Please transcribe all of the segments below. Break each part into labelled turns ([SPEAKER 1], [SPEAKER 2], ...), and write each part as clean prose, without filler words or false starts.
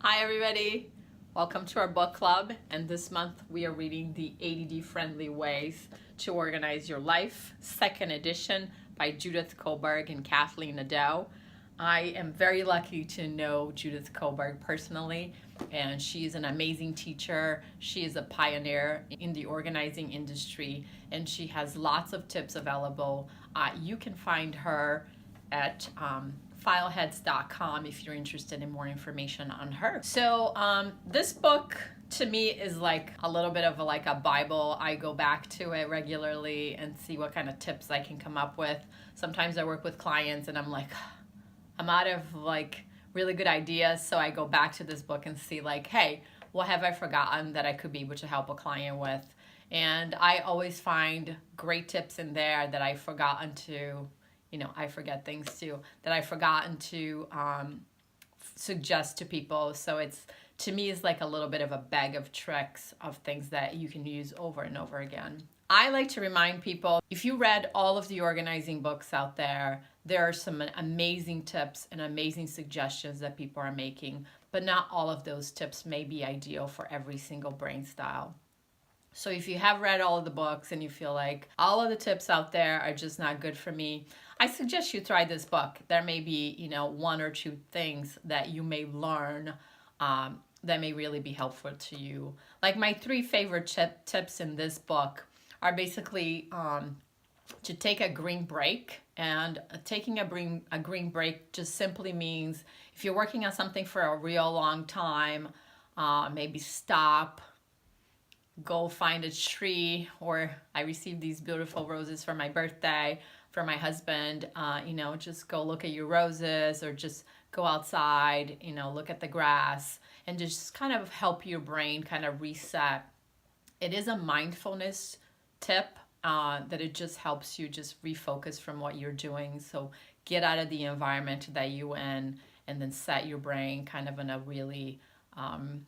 [SPEAKER 1] Hi everybody, welcome to our book club, and this month we are reading The ADD Friendly Ways to Organize Your Life, second edition by Judith Kolberg and Kathleen Nadeau. I am very lucky to know Judith Kolberg personally, and she is an amazing teacher. She is a pioneer in the organizing industry, and she has lots of tips available. You can find her at fileheads.com if you're interested in more information on her. So this book to me is like a little bit of a Bible. I go back to it regularly and see what kind of tips I can come up with. Sometimes I work with clients and I'm like, I'm out of really good ideas, so I go back to this book and see hey, what have I forgotten that I could be able to help a client with? And I always find great tips in there that I've forgotten to I forget things too, that I've forgotten to suggest to people. So to me, it's like a little bit of a bag of tricks of things that you can use over and over again. I like to remind people, if you read all of the organizing books out there, there are some amazing tips and amazing suggestions that people are making, but not all of those tips may be ideal for every single brain style. So if you have read all of the books and you feel like all of the tips out there are just not good for me, I suggest you try this book. There may be, one or two things that you may learn that may really be helpful to you. Like my three favorite tips in this book are basically to take a green break. And taking a green break just simply means if you're working on something for a real long time, maybe stop, go find a tree, or I received these beautiful roses for my birthday for my husband. Just go look at your roses, or just go outside, look at the grass, and just kind of help your brain kind of reset. It is a mindfulness tip that it just helps you just refocus from what you're doing. So get out of the environment that you're in and then set your brain kind of in a really, kind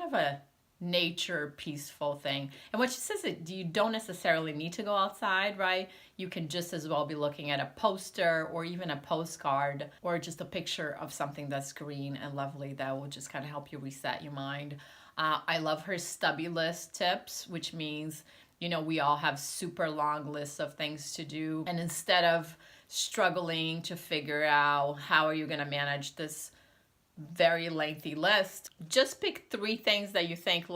[SPEAKER 1] of a nature peaceful thing. And what she says is you don't necessarily need to go outside, right? You can just as well be looking at a poster or even a postcard or just a picture of something that's green and lovely that will just kind of help you reset your mind. I love her stubby list tips, which means we all have super long lists of things to do, and instead of struggling to figure out how are you going to manage this very lengthy list, just pick three things that you think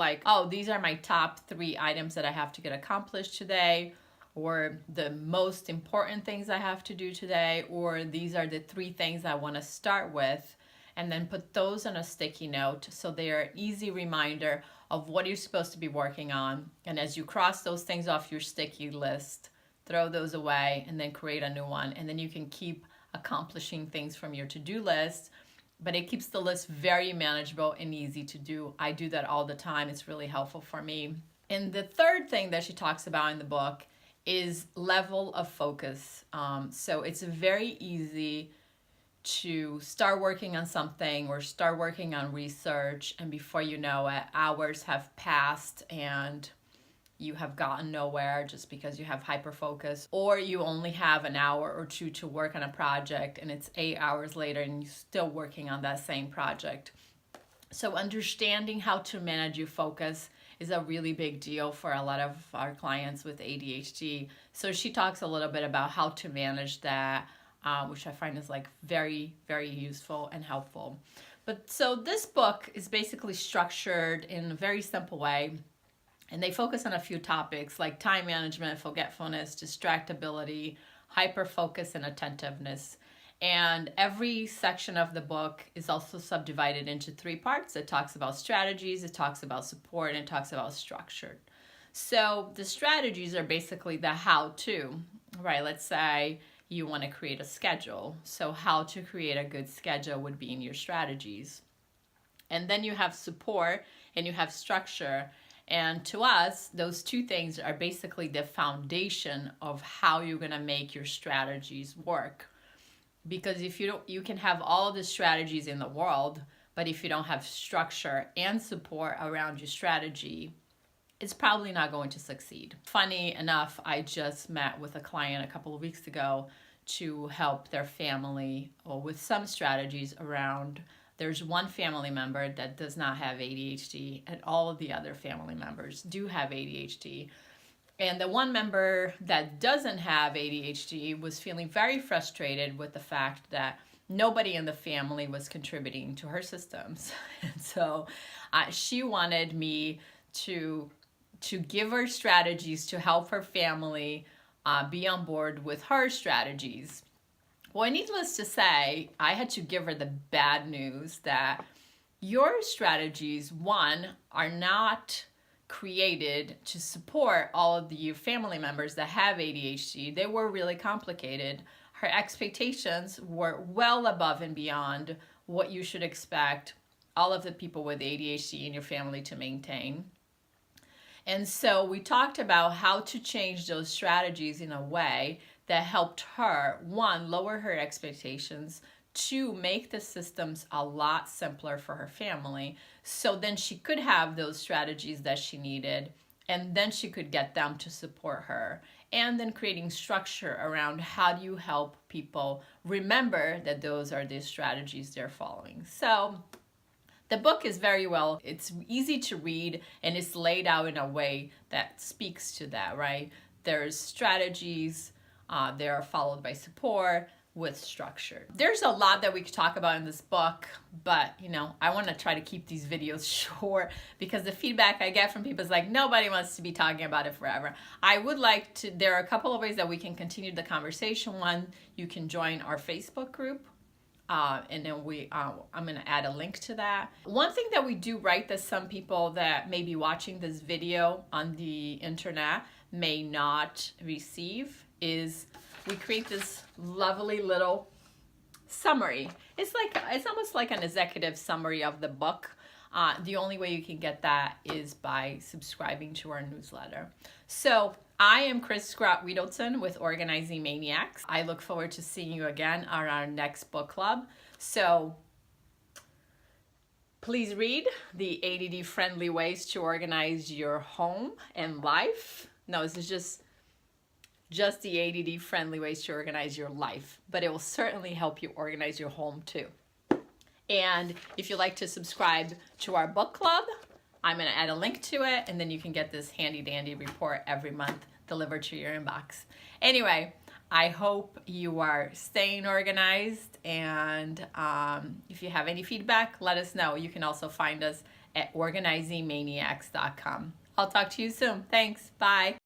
[SPEAKER 1] these are my top 3 items that I have to get accomplished today, or the most important things I have to do today, or these are the 3 things I want to start with, and then put those on a sticky note so they're an easy reminder of what you're supposed to be working on. And as you cross those things off your sticky list, throw those away and then create a new one, and then you can keep accomplishing things from your to-do list. But it keeps the list very manageable and easy to do. I do that all the time. It's really helpful for me. And the third thing that she talks about in the book is level of focus. So it's very easy to start working on something or start working on research, and before you know it, hours have passed and you have gotten nowhere just because you have hyper focus, or you only have an hour or 2 to work on a project and it's 8 hours later and you're still working on that same project. So understanding how to manage your focus is a really big deal for a lot of our clients with ADHD. So she talks a little bit about how to manage that, which I find is very, very useful and helpful. But so this book is basically structured in a very simple way. And they focus on a few topics like time management, forgetfulness, distractibility, hyperfocus, and attentiveness. And every section of the book is also subdivided into 3 parts. It talks about strategies, it talks about support, and it talks about structure. So the strategies are basically the how-to, right? Let's say you want to create a schedule. So how to create a good schedule would be in your strategies. And then you have support and you have structure. And to us, those 2 things are basically the foundation of how you're going to make your strategies work. Because if you can have all of the strategies in the world, but if you don't have structure and support around your strategy, it's probably not going to succeed. Funny enough, I just met with a client a couple of weeks ago to help their family with some strategies around there's one family member that does not have ADHD, and all of the other family members do have ADHD. And the one member that doesn't have ADHD was feeling very frustrated with the fact that nobody in the family was contributing to her systems. And so she wanted me to give her strategies to help her family be on board with her strategies. Well, needless to say, I had to give her the bad news that your strategies, one, are not created to support all of the family members that have ADHD. They were really complicated. Her expectations were well above and beyond what you should expect all of the people with ADHD in your family to maintain. And so we talked about how to change those strategies in a way that helped her, one, lower her expectations, two, make the systems a lot simpler for her family, so then she could have those strategies that she needed, and then she could get them to support her. And then creating structure around how do you help people remember that those are the strategies they're following. So the book is it's easy to read, and it's laid out in a way that speaks to that, right? There's strategies, they are followed by support with structure. There's a lot that we could talk about in this book, but I want to try to keep these videos short because the feedback I get from people is like, nobody wants to be talking about it forever. I would like to, there are a couple of ways that we can continue the conversation. One, you can join our Facebook group. And then I'm going to add a link to that. One thing that we do right that some people that may be watching this video on the internet may not receive is we create this lovely little summary. It's almost like an executive summary of the book. The only way you can get that is by subscribing to our newsletter. So I am Sgrott-Wheedleton with Organizing Maniacs. I look forward to seeing you again on our next book club. So please read the ADD-friendly ways to organize your home and life. No, this is just the ADD-friendly ways to organize your life, but it will certainly help you organize your home too. And if you'd like to subscribe to our book club, I'm going to add a link to it, and then you can get this handy-dandy report every month delivered to your inbox. Anyway, I hope you are staying organized, and if you have any feedback, let us know. You can also find us at organizingmaniacs.com. I'll talk to you soon. Thanks. Bye.